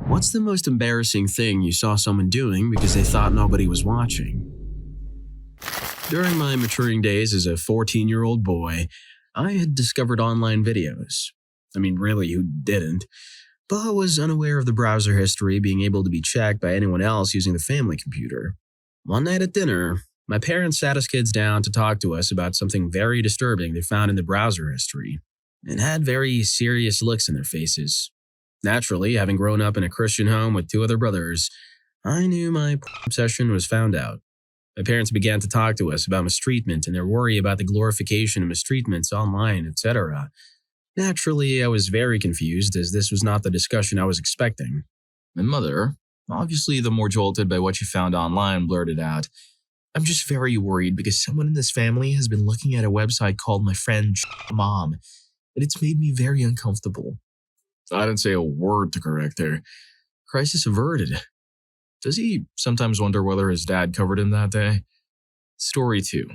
What's the most embarrassing thing you saw someone doing because they thought nobody was watching? During my maturing days as a 14-year-old boy, I had discovered online videos. I mean, really, who didn't? But I was unaware of the browser history being able to be checked by anyone else using the family computer. One night at dinner, my parents sat us kids down to talk to us about something very disturbing they found in the browser history, and had very serious looks in their faces. Naturally, having grown up in a Christian home with two other brothers, I knew my obsession was found out. My parents began to talk to us about mistreatment and their worry about the glorification of mistreatments online, etc. Naturally, I was very confused as this was not the discussion I was expecting. My mother, obviously the more jolted by what she found online, blurted out, "I'm just very worried because someone in this family has been looking at a website called My Friend Mom, and it's made me very uncomfortable." I didn't say a word to correct her. Crisis averted. Does he sometimes wonder whether his dad covered him that day? Story 2.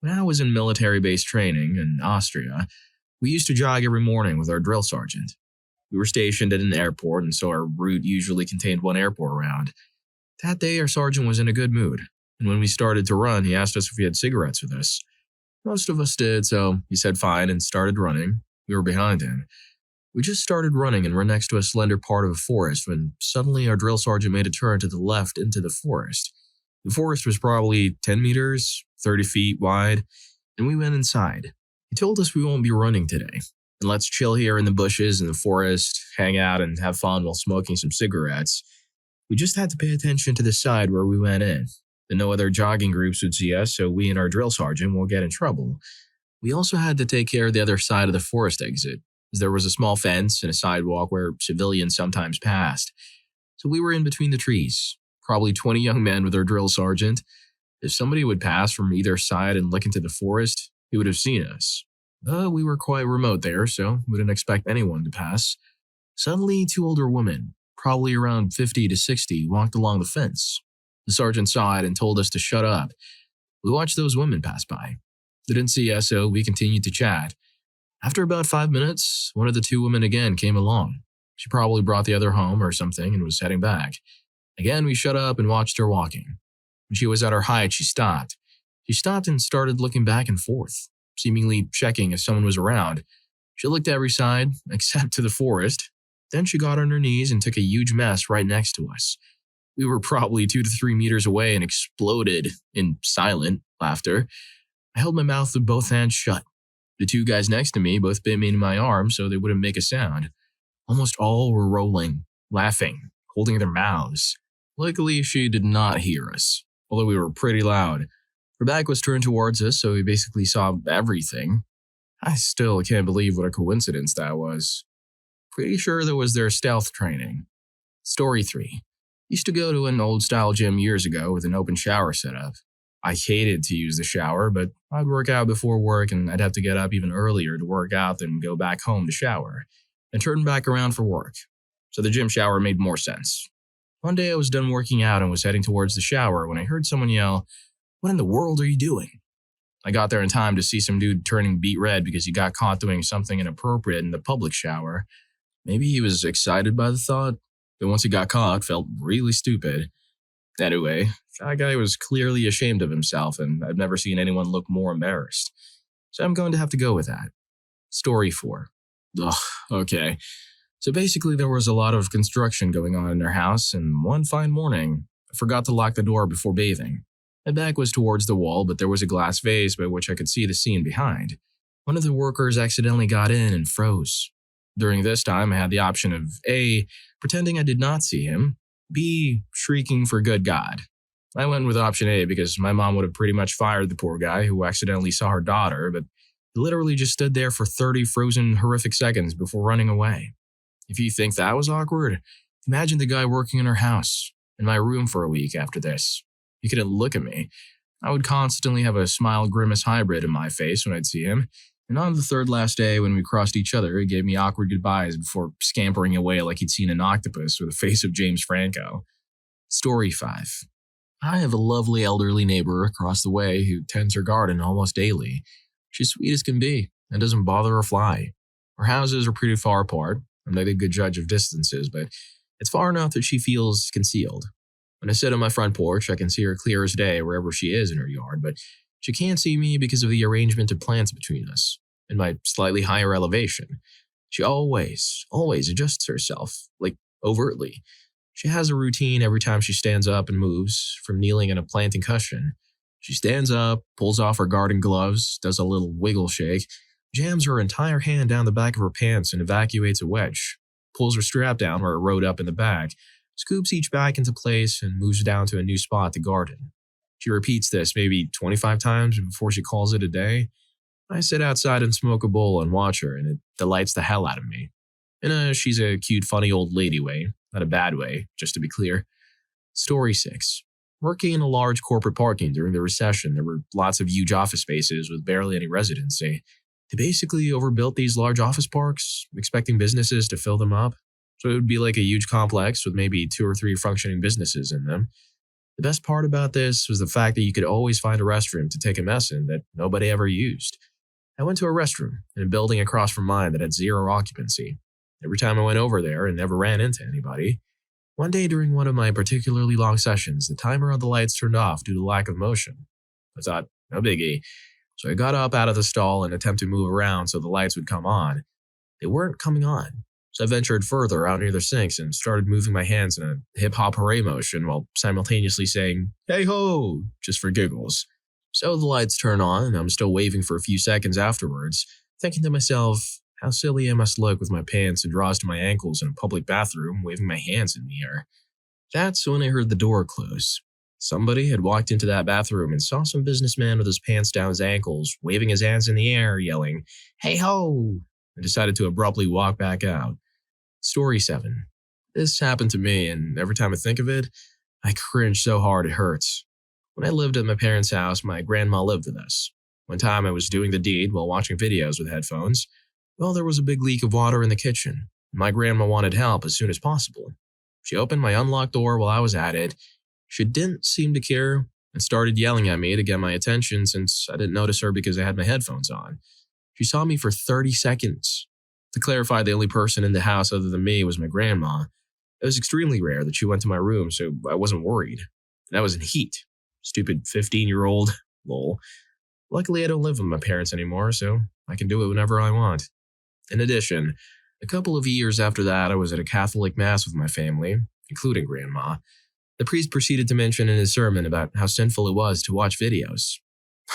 When I was in military-based training in Austria, we used to jog every morning with our drill sergeant. We were stationed at an airport, and so our route usually contained one airport round. That day, our sergeant was in a good mood, and when we started to run, he asked us if we had cigarettes with us. Most of us did, so he said fine and started running. We were behind him. We just started running and were next to a slender part of a forest when suddenly our drill sergeant made a turn to the left into the forest. The forest was probably 10 meters, 30 feet wide, and we went inside. He told us we won't be running today, and let's chill here in the bushes in the forest, hang out and have fun while smoking some cigarettes. We just had to pay attention to the side where we went in. Then no other jogging groups would see us, so we and our drill sergeant won't get in trouble. We also had to take care of the other side of the forest exit, as there was a small fence and a sidewalk where civilians sometimes passed. So we were in between the trees, probably 20 young men with our drill sergeant. If somebody would pass from either side and look into the forest, he would have seen us. But we were quite remote there, so we didn't expect anyone to pass. Suddenly, two older women, probably around 50 to 60, walked along the fence. The sergeant saw it and told us to shut up. We watched those women pass by. They didn't see us, so we continued to chat. After about 5 minutes, one of the two women again came along. She probably brought the other home or something and was heading back. Again, we shut up and watched her walking. When she was at her height, she stopped. She stopped and started looking back and forth, seemingly checking if someone was around. She looked every side, except to the forest. Then she got on her knees and took a huge mess right next to us. We were probably 2 to 3 meters away and exploded in silent laughter. I held my mouth with both hands shut. The two guys next to me both bit me in my arm so they wouldn't make a sound. Almost all were rolling, laughing, holding their mouths. Luckily, she did not hear us, although we were pretty loud. Her back was turned towards us, so we basically saw everything. I still can't believe what a coincidence that was. Pretty sure that was their stealth training. Story 3. Used to go to an old-style gym years ago with an open shower setup. I hated to use the shower, but I'd work out before work and I'd have to get up even earlier to work out than go back home to shower, and turn back around for work. So the gym shower made more sense. One day I was done working out and was heading towards the shower when I heard someone yell, "What in the world are you doing?" I got there in time to see some dude turning beet red because he got caught doing something inappropriate in the public shower. Maybe he was excited by the thought, but once he got caught, felt really stupid. Anyway, that guy was clearly ashamed of himself, and I've never seen anyone look more embarrassed. So I'm going to have to go with that. Story 4. Ugh, okay. So basically there was a lot of construction going on in our house, and one fine morning, I forgot to lock the door before bathing. My back was towards the wall, but there was a glass vase by which I could see the scene behind. One of the workers accidentally got in and froze. During this time, I had the option of A, pretending I did not see him, B, shrieking for good God. I went with option A because my mom would have pretty much fired the poor guy who accidentally saw her daughter, but he literally just stood there for 30 frozen, horrific seconds before running away. If you think that was awkward, imagine the guy working in our house, in my room for a week after this. He couldn't look at me. I would constantly have a smile-grimace hybrid in my face when I'd see him, and on the third last day when we crossed each other, he gave me awkward goodbyes before scampering away like he'd seen an octopus with the face of James Franco. Story 5. I have a lovely elderly neighbor across the way who tends her garden almost daily. She's sweet as can be and doesn't bother or fly. Our houses are pretty far apart. I'm not a good judge of distances, but It's far enough that she feels concealed. When I sit on my front porch, I can see her clear as day wherever she is in her yard, but she can't see me because of the arrangement of plants between us. In my slightly higher elevation, she always adjusts herself, like overtly. She has a routine every time she stands up and moves, from kneeling in a planting cushion. She stands up, pulls off her garden gloves, does a little wiggle shake, jams her entire hand down the back of her pants and evacuates a wedge, pulls her strap down where it rode up in the back, scoops each back into place, and moves down to a new spot to garden. She repeats this maybe 25 times before she calls it a day. I sit outside and smoke a bowl and watch her, and it delights the hell out of me. She's a cute, funny old lady way, not a bad way, just to be clear. Story 6. Working in a large corporate parking during the recession, there were lots of huge office spaces with barely any residency. They basically overbuilt these large office parks, expecting businesses to fill them up. So it would be like a huge complex with maybe 2 or 3 functioning businesses in them. The best part about this was the fact that you could always find a restroom to take a mess in that nobody ever used. I went to a restroom in a building across from mine that had 0 occupancy. Every time I went over there and never ran into anybody. One day during one of my particularly long sessions, the timer on the lights turned off due to lack of motion. I thought, no biggie. So I got up out of the stall and attempted to move around so the lights would come on. They weren't coming on. So I ventured further out near the sinks and started moving my hands in a hip-hop hooray motion while simultaneously saying, "Hey ho," just for giggles. So the lights turn on and I'm still waving for a few seconds afterwards, thinking to myself, how silly I must look with my pants and drawers to my ankles in a public bathroom waving my hands in the air. That's when I heard the door close. Somebody had walked into that bathroom and saw some businessman with his pants down his ankles, waving his hands in the air, yelling, "Hey ho!" and decided to abruptly walk back out. Story 7. This happened to me, and every time I think of it, I cringe so hard it hurts. When I lived at my parents' house, my grandma lived with us. One time I was doing the deed while watching videos with headphones. Well, there was a big leak of water in the kitchen. My grandma wanted help as soon as possible. She opened my unlocked door while I was at it. She didn't seem to care and started yelling at me to get my attention since I didn't notice her because I had my headphones on. She saw me for 30 seconds. To clarify, the only person in the house other than me was my grandma. It was extremely rare that she went to my room, so I wasn't worried. And I was in heat. Stupid 15-year-old. Lol. Luckily, I don't live with my parents anymore, so I can do it whenever I want. In addition, a couple of years after that, I was at a Catholic mass with my family, including Grandma. The priest proceeded to mention in his sermon about how sinful it was to watch videos.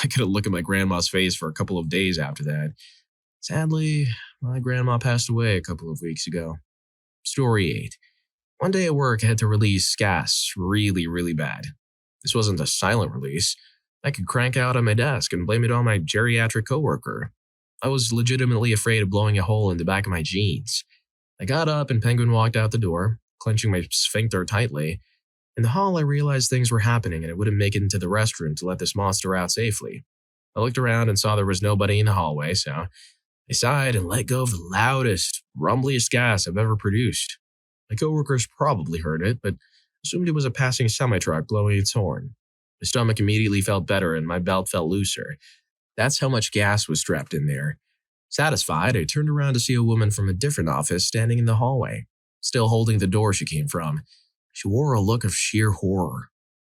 I couldn't look at my grandma's face for a couple of days after that. Sadly, my grandma passed away a couple of weeks ago. Story 8. One day at work, I had to release gas really bad. This wasn't a silent release. I could crank out on my desk and blame it on my geriatric coworker. I was legitimately afraid of blowing a hole in the back of my jeans. I got up and Penguin walked out the door, clenching my sphincter tightly. In the hall, I realized things were happening and I wouldn't make it into the restroom to let this monster out safely. I looked around and saw there was nobody in the hallway, so I sighed and let go of the loudest, rumbliest gas I've ever produced. My coworkers probably heard it, but assumed it was a passing semi-truck blowing its horn. My stomach immediately felt better and my belt felt looser. That's how much gas was strapped in there. Satisfied, I turned around to see a woman from a different office standing in the hallway, still holding the door she came from. She wore a look of sheer horror.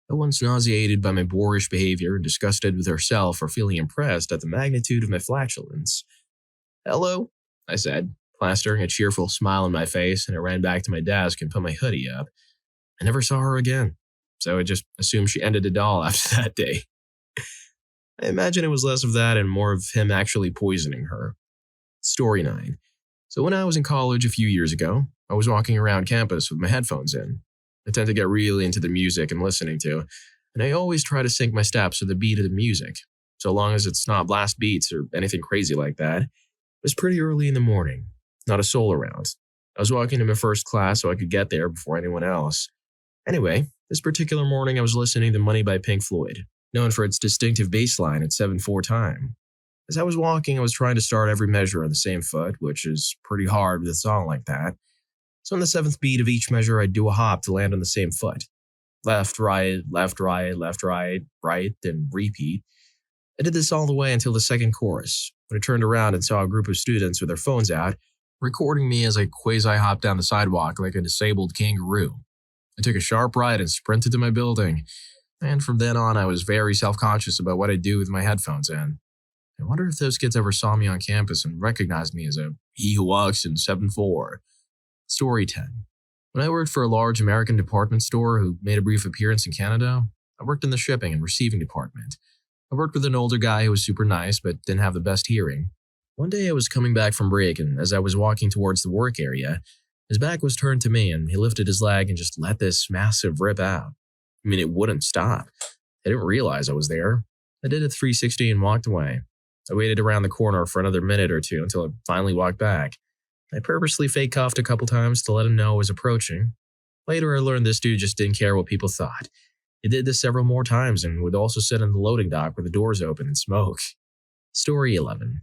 At once nauseated by my boorish behavior and disgusted with herself for feeling impressed at the magnitude of my flatulence. "Hello," I said, plastering a cheerful smile on my face, and I ran back to my desk and put my hoodie up. I never saw her again, so I just assumed she ended it all after that day. I imagine it was less of that and more of him actually poisoning her. Story 9. So when I was in college a few years ago, I was walking around campus with my headphones in. I tend to get really into the music I'm listening to, and I always try to sync my steps with the beat of the music, so long as it's not blast beats or anything crazy like that. It was pretty early in the morning, not a soul around. I was walking to my first class so I could get there before anyone else. Anyway, this particular morning I was listening to Money by Pink Floyd, known for its distinctive bass line at 7/4 time. As I was walking, I was trying to start every measure on the same foot, which is pretty hard with a song like that. So on the 7th beat of each measure, I'd do a hop to land on the same foot. Left, right, left, right, left, right, right, then repeat. I did this all the way until the second chorus, when I turned around and saw a group of students with their phones out, recording me as I quasi-hopped down the sidewalk like a disabled kangaroo. I took a sharp right and sprinted to my building, and from then on I was very self-conscious about what I'd do with my headphones in. I wonder if those kids ever saw me on campus and recognized me as a he who walks in 7'4". Story 10. When I worked for a large American department store who made a brief appearance in Canada, I worked in the shipping and receiving department. I worked with an older guy who was super nice but didn't have the best hearing. One day I was coming back from break, and as I was walking towards the work area, his back was turned to me and he lifted his leg and just let this massive rip out. I mean, it wouldn't stop. I didn't realize I was there. I did a 360 and walked away. I waited around the corner for another minute or two until I finally walked back. I purposely fake coughed a couple times to let him know I was approaching. Later I learned this dude just didn't care what people thought. He did this several more times and would also sit in the loading dock where the doors open and smoke. Story 11.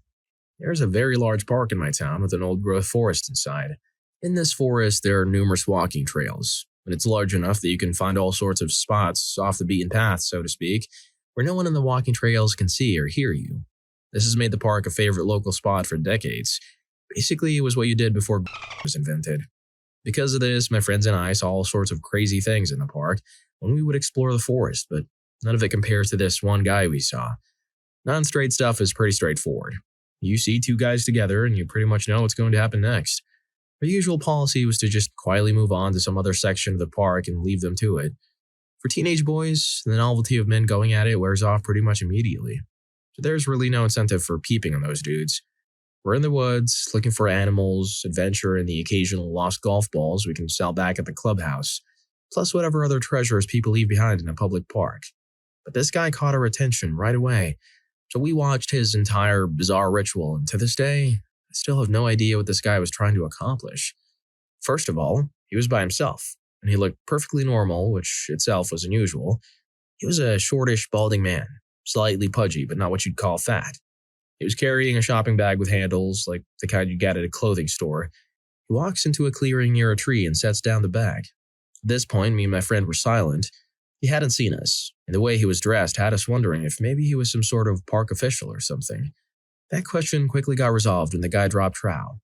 There's a very large park in my town with an old-growth forest inside. In this forest, there are numerous walking trails, and it's large enough that you can find all sorts of spots off the beaten path, so to speak, where no one in the walking trails can see or hear you. This has made the park a favorite local spot for decades. Basically, it was what you did before was invented. Because of this, my friends and I saw all sorts of crazy things in the park when we would explore the forest, but none of it compares to this one guy we saw. Non-straight stuff is pretty straightforward. You see two guys together and you pretty much know what's going to happen next. Our usual policy was to just quietly move on to some other section of the park and leave them to it. For teenage boys, the novelty of men going at it wears off pretty much immediately. So there's really no incentive for peeping on those dudes. We're in the woods, looking for animals, adventure, and the occasional lost golf balls we can sell back at the clubhouse, plus whatever other treasures people leave behind in a public park. But this guy caught our attention right away, so we watched his entire bizarre ritual, and to this day, I still have no idea what this guy was trying to accomplish. First of all, he was by himself, and he looked perfectly normal, which itself was unusual. He was a shortish, balding man, slightly pudgy, but not what you'd call fat. He was carrying a shopping bag with handles, like the kind you get at a clothing store. He walks into a clearing near a tree and sets down the bag. At this point, me and my friend were silent. He hadn't seen us, and the way he was dressed had us wondering if maybe he was some sort of park official or something. That question quickly got resolved when the guy dropped trowel.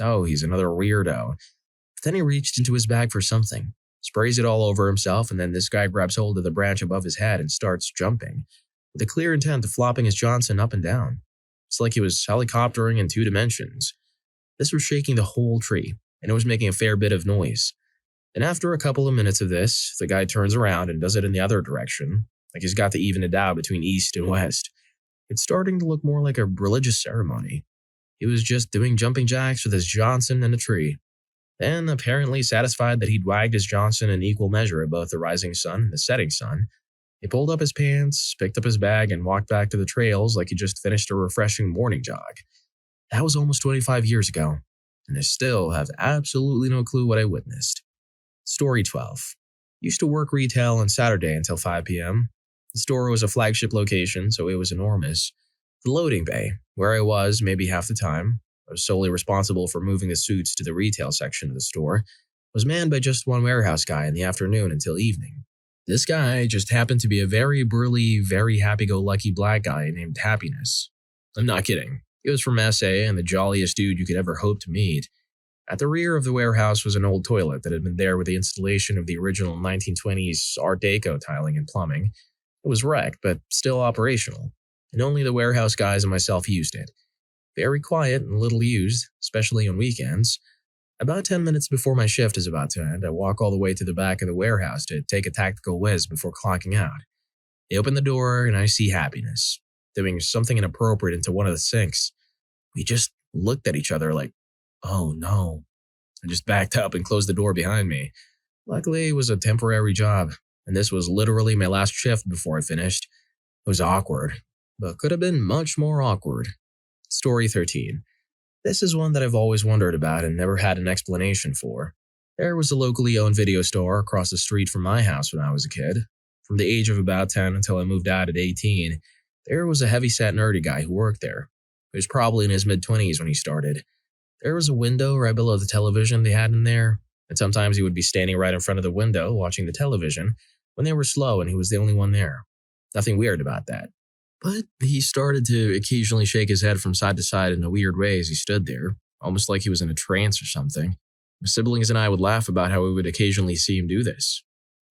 Oh, he's another weirdo. But then he reached into his bag for something, sprays it all over himself, and then this guy grabs hold of the branch above his head and starts jumping, with a clear intent of flopping his Johnson up and down. It's like he was helicoptering in 2 dimensions. This was shaking the whole tree, and it was making a fair bit of noise. And after a couple of minutes of this, the guy turns around and does it in the other direction, like he's got to even it out between east and west. It's starting to look more like a religious ceremony. He was just doing jumping jacks with his Johnson in a tree. Then, apparently satisfied that he'd wagged his Johnson in equal measure at both the rising sun and the setting sun, he pulled up his pants, picked up his bag, and walked back to the trails like he just finished a refreshing morning jog. That was almost 25 years ago, and I still have absolutely no clue what I witnessed. Story 12. Used to work retail on Saturday until 5 p.m. The store was a flagship location, so it was enormous. The loading bay, where I was maybe half the time, I was solely responsible for moving the suits to the retail section of the store, was manned by just one warehouse guy in the afternoon until evening. This guy just happened to be a very burly, very happy-go-lucky black guy named Happiness. I'm not kidding. He was from SA and the jolliest dude you could ever hope to meet. At the rear of the warehouse was an old toilet that had been there with the installation of the original 1920s Art Deco tiling and plumbing. It was wrecked, but still operational, and only the warehouse guys and myself used it. Very quiet and little used, especially on weekends. About 10 minutes before my shift is about to end, I walk all the way to the back of the warehouse to take a tactical whiz before clocking out. I open the door and I see Happiness, doing something inappropriate into one of the sinks. We just looked at each other like, oh no. I just backed up and closed the door behind me. Luckily, it was a temporary job, and this was literally my last shift before I finished. It was awkward, but could have been much more awkward. Story 13. This is one that I've always wondered about and never had an explanation for. There was a locally owned video store across the street from my house when I was a kid. From the age of about 10 until I moved out at 18, there was a heavy-set nerdy guy who worked there. He was probably in his mid-20s when he started. There was a window right below the television they had in there, and sometimes he would be standing right in front of the window watching the television when they were slow and he was the only one there. Nothing weird about that. But he started to occasionally shake his head from side to side in a weird way as he stood there, almost like he was in a trance or something. My siblings and I would laugh about how we would occasionally see him do this.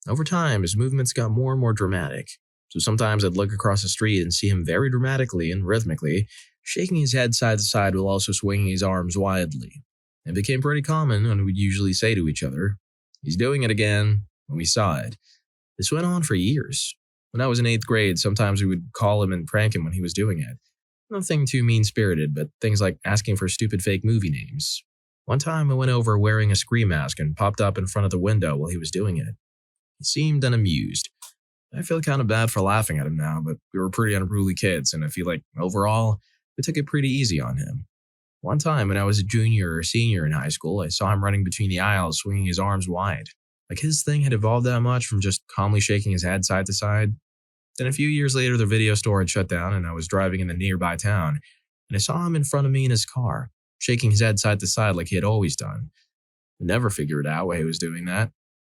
Over time, his movements got more and more dramatic, so sometimes I'd look across the street and see him very dramatically and rhythmically, shaking his head side to side while also swinging his arms wildly. It became pretty common, and we'd usually say to each other, "He's doing it again," when we saw it. This went on for years. When I was in 8th grade, sometimes we would call him and prank him when he was doing it. Nothing too mean-spirited, but things like asking for stupid fake movie names. One time I went over wearing a scream mask and popped up in front of the window while he was doing it. He seemed unamused. I feel kind of bad for laughing at him now, but we were pretty unruly kids, and I feel like, overall, we took it pretty easy on him. One time when I was a junior or senior in high school, I saw him running between the aisles, swinging his arms wide. Like his thing had evolved that much from just calmly shaking his head side to side. Then a few years later, the video store had shut down, and I was driving in the nearby town, and I saw him in front of me in his car, shaking his head side to side like he had always done. I never figured out why he was doing that.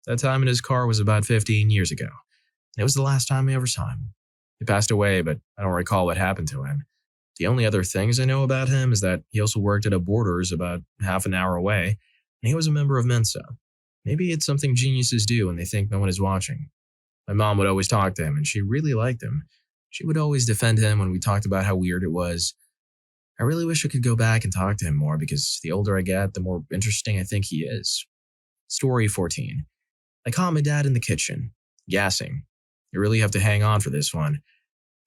That time in his car was about 15 years ago, and it was the last time I ever saw him. He passed away, but I don't recall what happened to him. The only other things I know about him is that he also worked at a Borders about half an hour away, and he was a member of Mensa. Maybe it's something geniuses do when they think no one is watching. My mom would always talk to him, and she really liked him. She would always defend him when we talked about how weird it was. I really wish I could go back and talk to him more because the older I get, the more interesting I think he is. Story 14. I caught my dad in the kitchen, gassing. You really have to hang on for this one.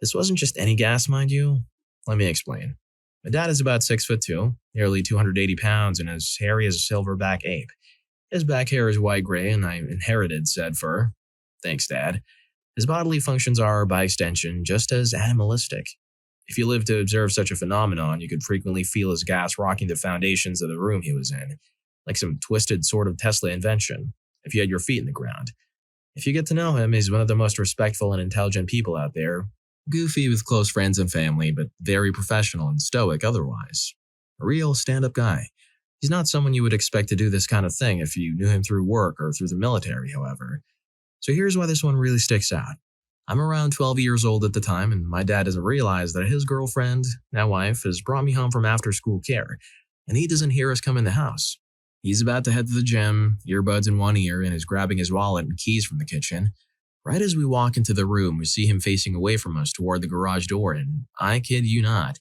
This wasn't just any gas, mind you. Let me explain. My dad is about 6'2", nearly 280 pounds, and as hairy as a silverback ape. His back hair is white-gray, and I inherited said fur. Thanks, Dad. His bodily functions are, by extension, just as animalistic. If you lived to observe such a phenomenon, you could frequently feel his gas rocking the foundations of the room he was in, like some twisted sort of Tesla invention, if you had your feet in the ground. If you get to know him, he's one of the most respectful and intelligent people out there, goofy with close friends and family, but very professional and stoic otherwise. A real stand-up guy. He's not someone you would expect to do this kind of thing if you knew him through work or through the military, however. So here's why this one really sticks out. I'm around 12 years old at the time, and my dad doesn't realize that his girlfriend, now wife, has brought me home from after-school care, and he doesn't hear us come in the house. He's about to head to the gym, earbuds in one ear, and is grabbing his wallet and keys from the kitchen. Right as we walk into the room, we see him facing away from us toward the garage door, and I kid you not,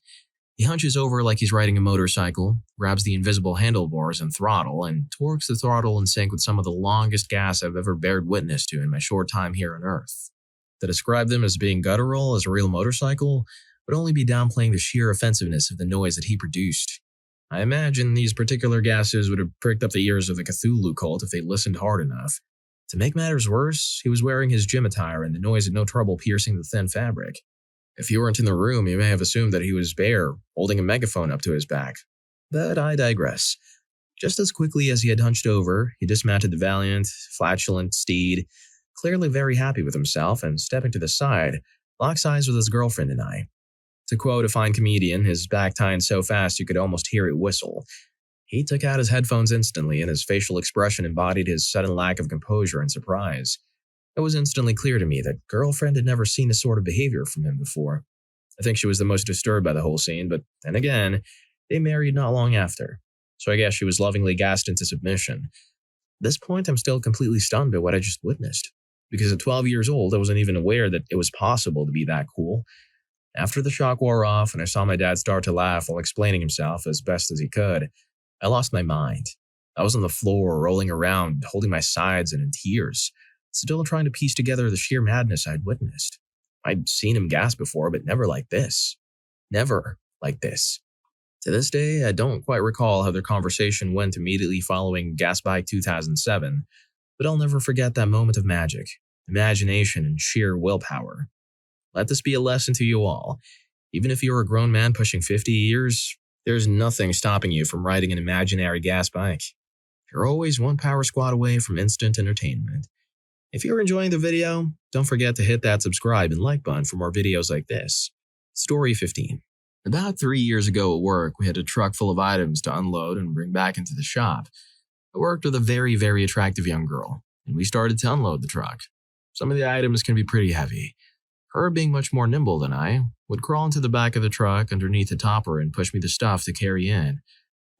he hunches over like he's riding a motorcycle, grabs the invisible handlebars and throttle, and torques the throttle in sync with some of the longest gas I've ever bared witness to in my short time here on Earth. To describe them as being guttural as a real motorcycle would only be downplaying the sheer offensiveness of the noise that he produced. I imagine these particular gases would have pricked up the ears of the Cthulhu cult if they listened hard enough. To make matters worse, he was wearing his gym attire and the noise had no trouble piercing the thin fabric. If you weren't in the room, you may have assumed that he was bare, holding a megaphone up to his back. But I digress. Just as quickly as he had hunched over, he dismounted the valiant, flatulent steed, clearly very happy with himself, and stepping to the side, locks eyes with his girlfriend and I. To quote a fine comedian, his back tightened so fast you could almost hear it whistle. He took out his headphones instantly, and his facial expression embodied his sudden lack of composure and surprise. It was instantly clear to me that girlfriend had never seen this sort of behavior from him before. I think she was the most disturbed by the whole scene, but then again, they married not long after, so I guess she was lovingly gassed into submission. At this point, I'm still completely stunned by what I just witnessed, because at 12 years old, I wasn't even aware that it was possible to be that cool. After the shock wore off and I saw my dad start to laugh while explaining himself as best as he could, I lost my mind. I was on the floor, rolling around, holding my sides and in tears, still trying to piece together the sheer madness I'd witnessed. I'd seen him gas before, but never like this. Never like this. To this day, I don't quite recall how their conversation went immediately following Gasbike 2007, but I'll never forget that moment of magic, imagination, and sheer willpower. Let this be a lesson to you all. Even if you're a grown man pushing 50 years, there's nothing stopping you from riding an imaginary gas bike. You're always one power squad away from instant entertainment. If you're enjoying the video, don't forget to hit that subscribe and like button for more videos like this. Story 15. About 3 years ago at work, we had a truck full of items to unload and bring back into the shop. I worked with a very, very attractive young girl, and we started to unload the truck. Some of the items can be pretty heavy. Her, being much more nimble than I, would crawl into the back of the truck underneath the topper and push me the stuff to carry in.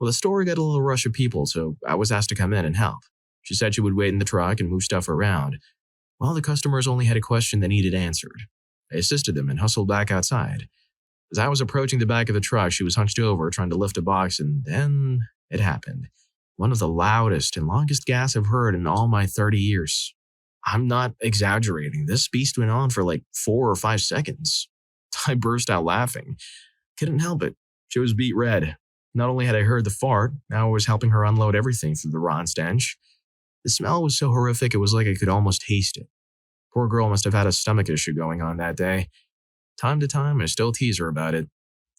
Well, the store got a little rush of people, so I was asked to come in and help. She said she would wait in the truck and move stuff around, while the customers only had a question that needed answered. I assisted them and hustled back outside. As I was approaching the back of the truck, she was hunched over trying to lift a box, and then it happened. One of the loudest and longest gasps I've heard in all my 30 years. I'm not exaggerating. This beast went on for like 4 or 5 seconds. I burst out laughing. Couldn't help it. She was beet red. Not only had I heard the fart, now I was helping her unload everything through the rotten stench. The smell was so horrific it was like I could almost taste it. Poor girl must have had a stomach issue going on that day. Time to time, I still tease her about it.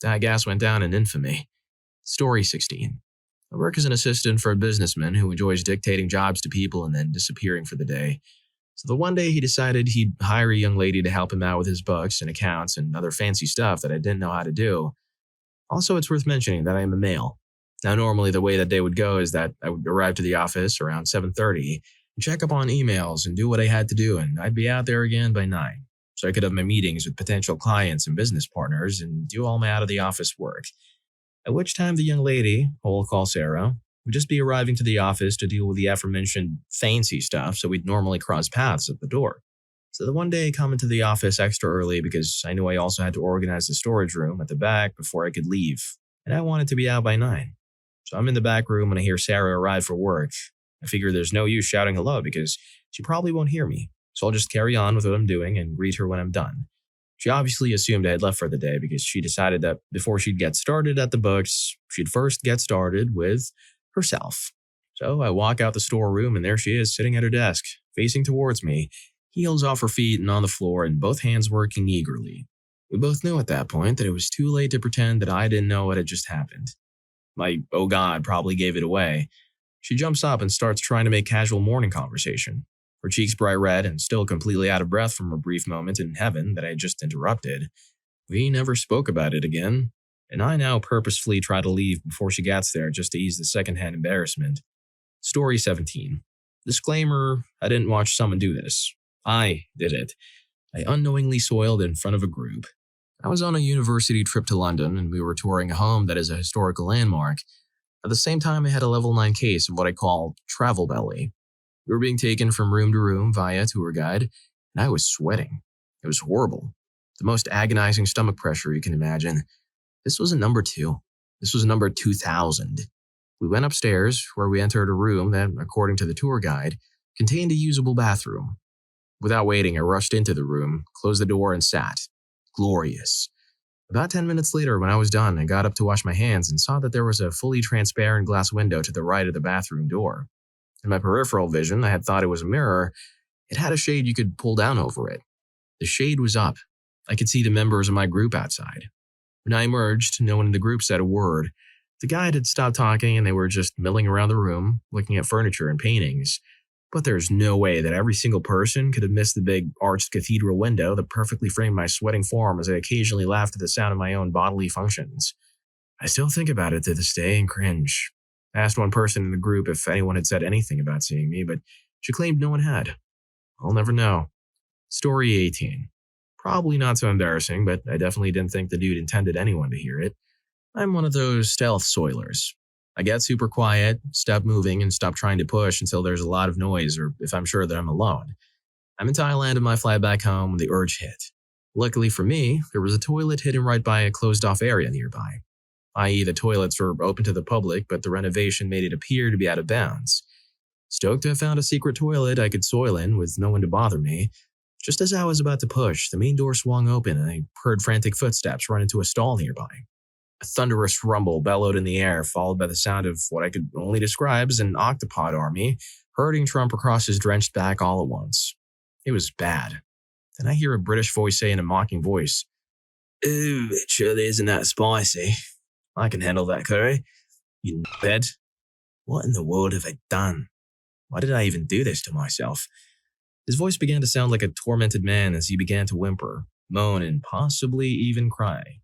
That gas went down in infamy. Story 16. I work as an assistant for a businessman who enjoys dictating jobs to people and then disappearing for the day. So the one day he decided he'd hire a young lady to help him out with his books and accounts and other fancy stuff that I didn't know how to do. Also, it's worth mentioning that I am a male. Now, normally the way that day would go is that I would arrive to the office around 7:30 and check up on emails and do what I had to do, and I'd be out there again by 9. So I could have my meetings with potential clients and business partners and do all my out-of-the-office work. At which time the young lady, who we'll call Sarah, would just be arriving to the office to deal with the aforementioned fancy stuff, so we'd normally cross paths at the door. So the one day I come into the office extra early because I knew I also had to organize the storage room at the back before I could leave, and I wanted to be out by 9. So I'm in the back room when I hear Sarah arrive for work. I figure there's no use shouting hello because she probably won't hear me, so I'll just carry on with what I'm doing and greet her when I'm done. She obviously assumed I had left for the day because she decided that before she'd get started at the books, she'd first get started with herself. So I walk out the storeroom and there she is sitting at her desk, facing towards me, heels off her feet and on the floor and both hands working eagerly. We both knew at that point that it was too late to pretend that I didn't know what had just happened. My oh god probably gave it away. She jumps up and starts trying to make casual morning conversation. Her cheeks bright red and still completely out of breath from a brief moment in heaven that I had just interrupted. We never spoke about it again, and I now purposefully try to leave before she gets there just to ease the secondhand embarrassment. Story 17. Disclaimer, I didn't watch someone do this. I did it. I unknowingly soiled in front of a group. I was on a university trip to London and we were touring a home that is a historical landmark. At the same time, I had a level 9 case of what I call travel belly. We were being taken from room to room via a tour guide, and I was sweating. It was horrible. The most agonizing stomach pressure you can imagine. This wasn't number 2. This was number 2000. We went upstairs, where we entered a room that, according to the tour guide, contained a usable bathroom. Without waiting, I rushed into the room, closed the door, and sat. Glorious. About 10 minutes later, when I was done, I got up to wash my hands and saw that there was a fully transparent glass window to the right of the bathroom door. In my peripheral vision, I had thought it was a mirror. It had a shade you could pull down over it. The shade was up. I could see the members of my group outside. When I emerged, no one in the group said a word. The guide had stopped talking and they were just milling around the room, looking at furniture and paintings. But there's no way that every single person could have missed the big arched cathedral window that perfectly framed my sweating form as I occasionally laughed at the sound of my own bodily functions. I still think about it to this day and cringe. I asked one person in the group if anyone had said anything about seeing me, but she claimed no one had. I'll never know. Story 18. Probably not so embarrassing, but I definitely didn't think the dude intended anyone to hear it. I'm one of those stealth soilers. I get super quiet, stop moving, and stop trying to push until there's a lot of noise or if I'm sure that I'm alone. I'm in Thailand on my flight back home when the urge hit. Luckily for me, there was a toilet hidden right by a closed-off area nearby. I.e., the toilets were open to the public, but the renovation made it appear to be out of bounds. Stoked to have found a secret toilet I could soil in with no one to bother me. Just as I was about to push, the main door swung open and I heard frantic footsteps run into a stall nearby. A thunderous rumble bellowed in the air, followed by the sound of what I could only describe as an octopod army herding Trump across his drenched back all at once. It was bad. Then I hear a British voice say in a mocking voice, "Ooh, it surely isn't that spicy. I can handle that curry. You n***head. What in the world have I done? Why did I even do this to myself?" His voice began to sound like a tormented man as he began to whimper, moan, and possibly even cry.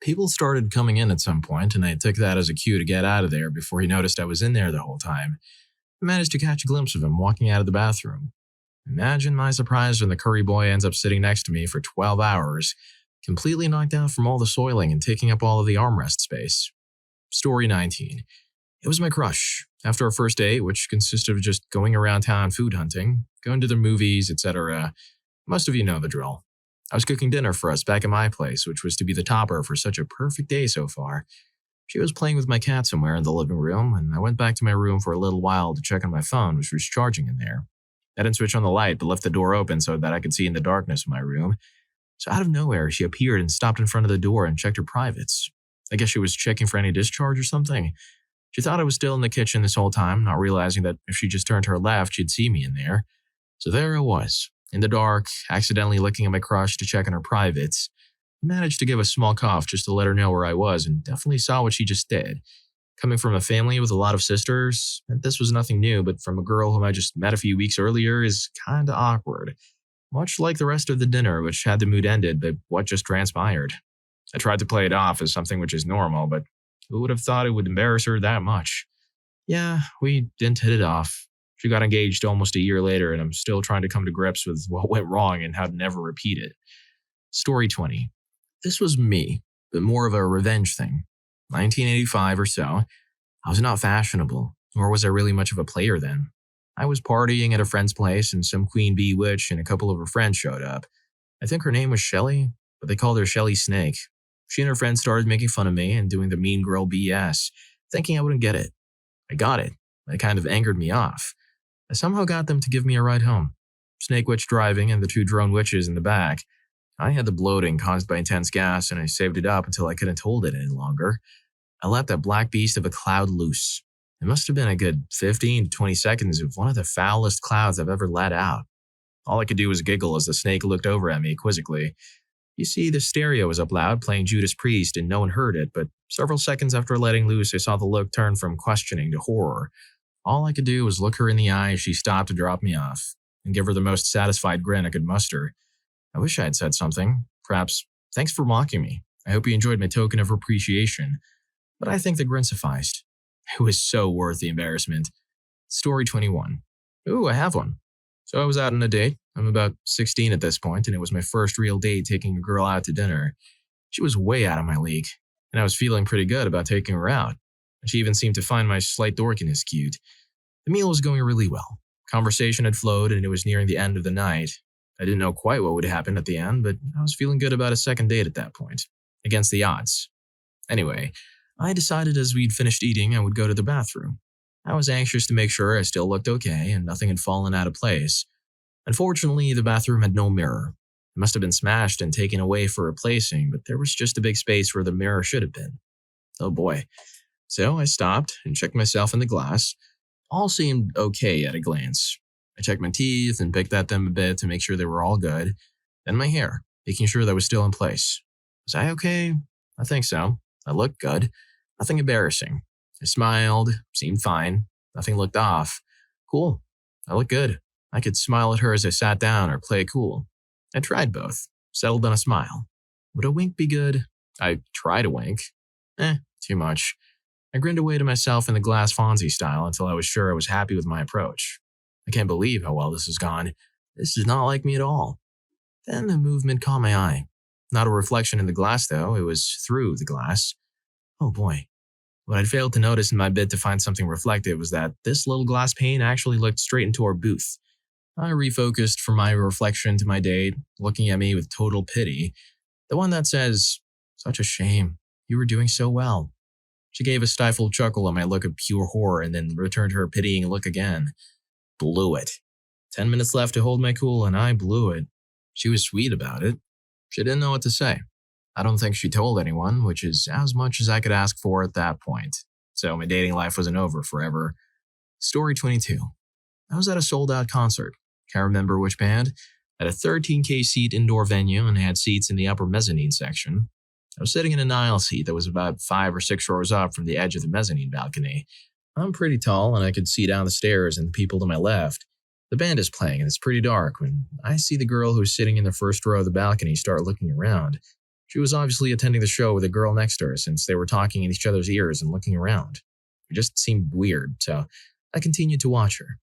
People started coming in at some point, and I took that as a cue to get out of there before he noticed I was in there the whole time. I managed to catch a glimpse of him walking out of the bathroom. Imagine my surprise when the curry boy ends up sitting next to me for 12 hours, completely knocked out from all the soiling and taking up all of the armrest space. Story 19. It was my crush. After our first date, which consisted of just going around town food hunting, going to the movies, etc., most of you know the drill. I was cooking dinner for us back at my place, which was to be the topper for such a perfect day so far. She was playing with my cat somewhere in the living room, and I went back to my room for a little while to check on my phone, which was charging in there. I didn't switch on the light, but left the door open so that I could see in the darkness of my room. So out of nowhere, she appeared and stopped in front of the door and checked her privates. I guess she was checking for any discharge or something. She thought I was still in the kitchen this whole time, not realizing that if she just turned to her left, she'd see me in there. So there I was, in the dark, accidentally looking at my crush to check on her privates. I managed to give a small cough just to let her know where I was, and definitely saw what she just did. Coming from a family with a lot of sisters, and this was nothing new, but from a girl whom I just met a few weeks earlier is kinda awkward. Much like the rest of the dinner, which had the mood ended by what just transpired. I tried to play it off as something which is normal, but who would have thought it would embarrass her that much? Yeah, we didn't hit it off. She got engaged almost a year later, and I'm still trying to come to grips with what went wrong and how to never repeat it. Story 20. This was me, but more of a revenge thing. 1985 or so. I was not fashionable, nor was I really much of a player then. I was partying at a friend's place, and some queen bee witch and a couple of her friends showed up. I think her name was Shelley, but they called her Shelly Snake. She and her friends started making fun of me and doing the mean girl BS, thinking I wouldn't get it. I got it. It kind of angered me off. I somehow got them to give me a ride home. Snake Witch driving and the two drone witches in the back. I had the bloating caused by intense gas, and I saved it up until I couldn't hold it any longer. I let that black beast of a cloud loose. It must have been a good 15 to 20 seconds of one of the foulest clouds I've ever let out. All I could do was giggle as the snake looked over at me quizzically. You see, the stereo was up loud playing Judas Priest and no one heard it, but several seconds after letting loose, I saw the look turn from questioning to horror. All I could do was look her in the eye as she stopped to drop me off, and give her the most satisfied grin I could muster. I wish I had said something. Perhaps, thanks for mocking me. I hope you enjoyed my token of appreciation. But I think the grin sufficed. It was so worth the embarrassment. Story 21. Ooh, I have one. So I was out on a date. I'm about 16 at this point, and it was my first real date taking a girl out to dinner. She was way out of my league, and I was feeling pretty good about taking her out. And she even seemed to find my slight dorkiness cute. The meal was going really well. Conversation had flowed, and it was nearing the end of the night. I didn't know quite what would happen at the end, but I was feeling good about a second date at that point. Against the odds. Anyway, I decided as we'd finished eating I would go to the bathroom. I was anxious to make sure I still looked okay and nothing had fallen out of place. Unfortunately, the bathroom had no mirror. It must have been smashed and taken away for replacing, but there was just a big space where the mirror should have been. Oh boy. So I stopped and checked myself in the glass. All seemed okay at a glance. I checked my teeth and picked at them a bit to make sure they were all good. Then my hair, making sure that was still in place. Was I okay? I think so. I looked good. Nothing embarrassing. I smiled, seemed fine. Nothing looked off. Cool. I looked good. I could smile at her as I sat down or play cool. I tried both. Settled on a smile. Would a wink be good? I tried a wink. Too much. I grinned away to myself in the glass Fonzie style until I was sure I was happy with my approach. I can't believe how well this has gone. This is not like me at all. Then a movement caught my eye. Not a reflection in the glass, though. It was through the glass. Oh boy. What I'd failed to notice in my bid to find something reflective was that this little glass pane actually looked straight into our booth. I refocused from my reflection to my date, looking at me with total pity. The one that says, "Such a shame. You were doing so well." She gave a stifled chuckle at my look of pure horror and then returned her pitying look again. Blew it. 10 minutes left to hold my cool and I blew it. She was sweet about it. She didn't know what to say. I don't think she told anyone, which is as much as I could ask for at that point. So my dating life wasn't over forever. Story 22. I was at a sold-out concert. Can't remember which band. At a 13K seat indoor venue and had seats in the upper mezzanine section. I was sitting in an aisle seat that was about 5 or 6 rows up from the edge of the mezzanine balcony. I'm pretty tall and I could see down the stairs and the people to my left. The band is playing and it's pretty dark when I see the girl who's sitting in the first row of the balcony start looking around. She was obviously attending the show with a girl next to her since they were talking in each other's ears and looking around. It just seemed weird, so I continued to watch her.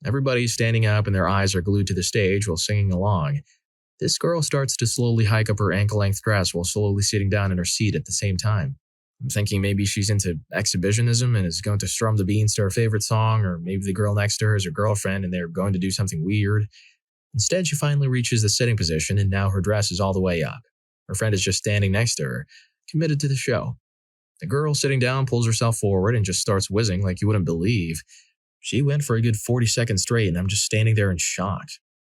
Everybody's standing up and their eyes are glued to the stage while singing along. This girl starts to slowly hike up her ankle-length dress while slowly sitting down in her seat at the same time. I'm thinking maybe she's into exhibitionism and is going to strum the beans to her favorite song, or maybe the girl next to her is her girlfriend and they're going to do something weird. Instead, she finally reaches the sitting position and now her dress is all the way up. Her friend is just standing next to her, committed to the show. The girl sitting down pulls herself forward and just starts whizzing like you wouldn't believe. She went for a good 40 seconds straight and I'm just standing there in shock.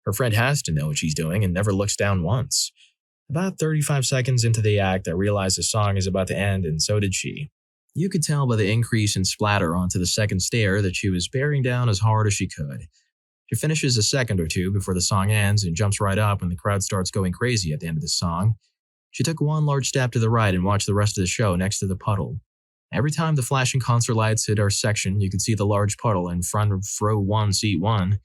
Her friend has to know what she's doing and never looks down once. About 35 seconds into the act, I realized the song is about to end, and so did she. You could tell by the increase in splatter onto the second stair that she was bearing down as hard as she could. She finishes a second or two before the song ends and jumps right up when the crowd starts going crazy at the end of the song. She took one large step to the right and watched the rest of the show next to the puddle. Every time the flashing concert lights hit our section, you could see the large puddle in front of row 1, seat 1.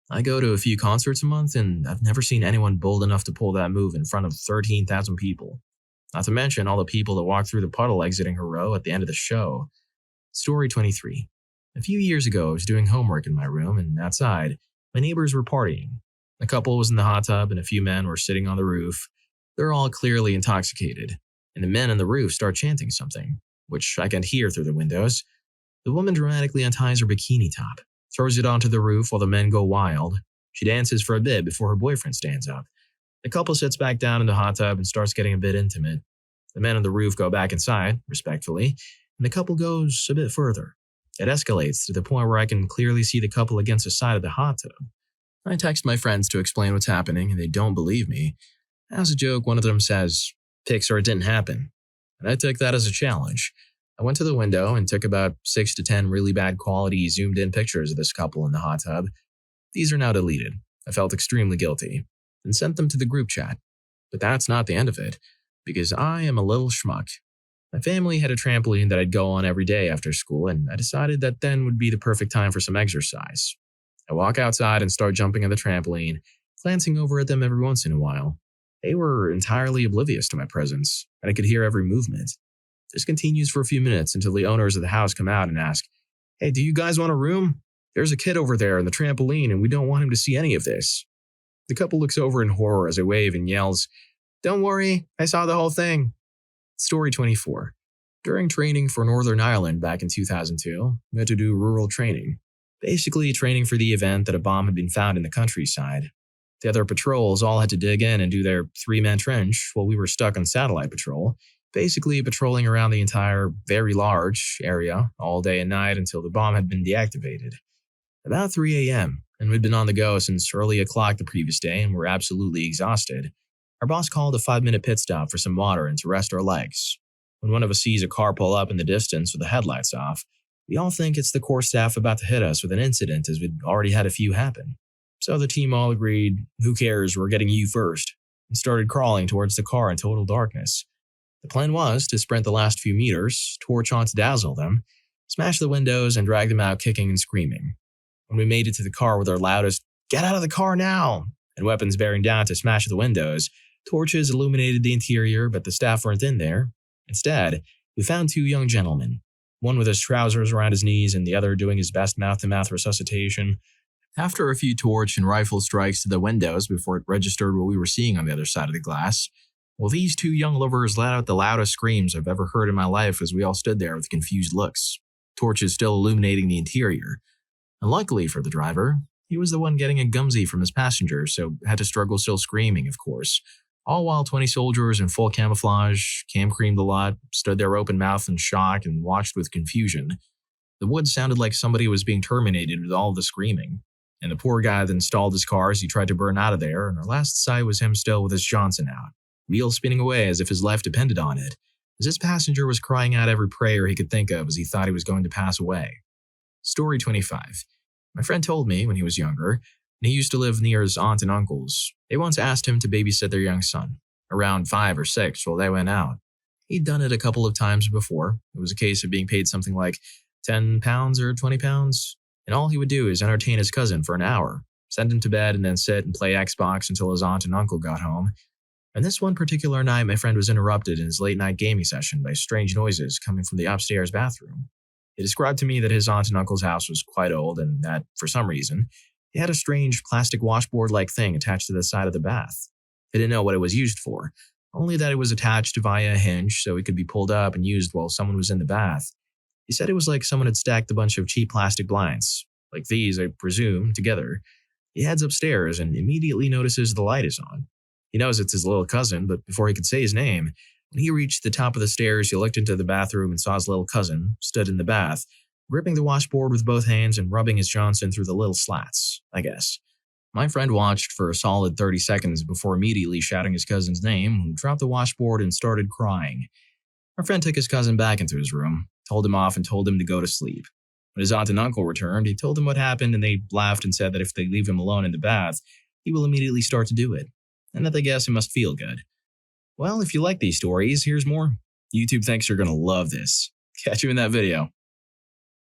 I go to a few concerts a month, and I've never seen anyone bold enough to pull that move in front of 13,000 people. Not to mention all the people that walked through the puddle exiting her row at the end of the show. Story 23. A few years ago, I was doing homework in my room, and outside, my neighbors were partying. A couple was in the hot tub, and a few men were sitting on the roof. They're all clearly intoxicated, and the men on the roof start chanting something, which I can hear through the windows. The woman dramatically unties her bikini top, throws it onto the roof while the men go wild. She dances for a bit before her boyfriend stands up. The couple sits back down in the hot tub and starts getting a bit intimate. The men on the roof go back inside, respectfully, and the couple goes a bit further. It escalates to the point where I can clearly see the couple against the side of the hot tub. I text my friends to explain what's happening, and they don't believe me. As a joke, one of them says, "Pics or it didn't happen." And I took that as a challenge. I went to the window and took about 6 to 10 really bad quality zoomed-in pictures of this couple in the hot tub. These are now deleted. I felt extremely guilty, and sent them to the group chat. But that's not the end of it, because I am a little schmuck. My family had a trampoline that I'd go on every day after school, and I decided that then would be the perfect time for some exercise. I walk outside and start jumping on the trampoline, glancing over at them every once in a while. They were entirely oblivious to my presence, and I could hear every movement. This continues for a few minutes until the owners of the house come out and ask, "Hey, do you guys want a room? There's a kid over there on the trampoline, and we don't want him to see any of this." The couple looks over in horror as I wave and yells, "Don't worry, I saw the whole thing." Story 24. During training for Northern Ireland back in 2002, we had to do rural training. Basically training for the event that a bomb had been found in the countryside. The other patrols all had to dig in and do their 3-man trench while we were stuck on satellite patrol, basically patrolling around the entire, very large area all day and night until the bomb had been deactivated. About 3 a.m., and we'd been on the go since early o'clock the previous day and were absolutely exhausted. Our boss called a 5-minute pit stop for some water and to rest our legs. When one of us sees a car pull up in the distance with the headlights off, we all think it's the core staff about to hit us with an incident as we'd already had a few happen. So the team all agreed, "Who cares, we're getting you first," and started crawling towards the car in total darkness. The plan was to sprint the last few meters, torch on to dazzle them, smash the windows, and drag them out kicking and screaming. When we made it to the car with our loudest, "Get out of the car now!" and weapons bearing down to smash the windows, torches illuminated the interior, but the staff weren't in there. Instead, we found 2 young gentlemen, one with his trousers around his knees and the other doing his best mouth-to-mouth resuscitation. After a few torch and rifle strikes to the windows before it registered what we were seeing on the other side of the glass, well, these 2 young lovers let out the loudest screams I've ever heard in my life as we all stood there with confused looks, torches still illuminating the interior. Unluckily for the driver, he was the one getting a gumsy from his passenger, so had to struggle still screaming, of course. All while 20 soldiers in full camouflage, cam-creamed a lot, stood there open-mouthed in shock and watched with confusion. The woods sounded like somebody was being terminated with all the screaming. And the poor guy then stalled his car as he tried to burn out of there, and our last sight was him still with his Johnson out, wheels spinning away as if his life depended on it, as his passenger was crying out every prayer he could think of as he thought he was going to pass away. Story 25. My friend told me when he was younger, and he used to live near his aunt and uncles. They once asked him to babysit their young son, around 5 or 6, while they went out. He'd done it a couple of times before. It was a case of being paid something like £10 or £20, and all he would do is entertain his cousin for an hour, send him to bed, and then sit and play Xbox until his aunt and uncle got home. And this one particular night, my friend was interrupted in his late-night gaming session by strange noises coming from the upstairs bathroom. He described to me that his aunt and uncle's house was quite old and that, for some reason, they had a strange plastic washboard-like thing attached to the side of the bath. They didn't know what it was used for, only that it was attached via a hinge so it could be pulled up and used while someone was in the bath. He said it was like someone had stacked a bunch of cheap plastic blinds, like these, I presume, together. He heads upstairs and immediately notices the light is on. He knows it's his little cousin, but before he could say his name, when he reached the top of the stairs, he looked into the bathroom and saw his little cousin, stood in the bath, gripping the washboard with both hands and rubbing his Johnson through the little slats, I guess. My friend watched for a solid 30 seconds before immediately shouting his cousin's name, who dropped the washboard and started crying. My friend took his cousin back into his room, told him off, and told him to go to sleep. When his aunt and uncle returned, he told them what happened, and they laughed and said that if they leave him alone in the bath, he will immediately start to do it, and that they guess it must feel good. Well, if you like these stories, here's more. YouTube thinks you're going to love this. Catch you in that video.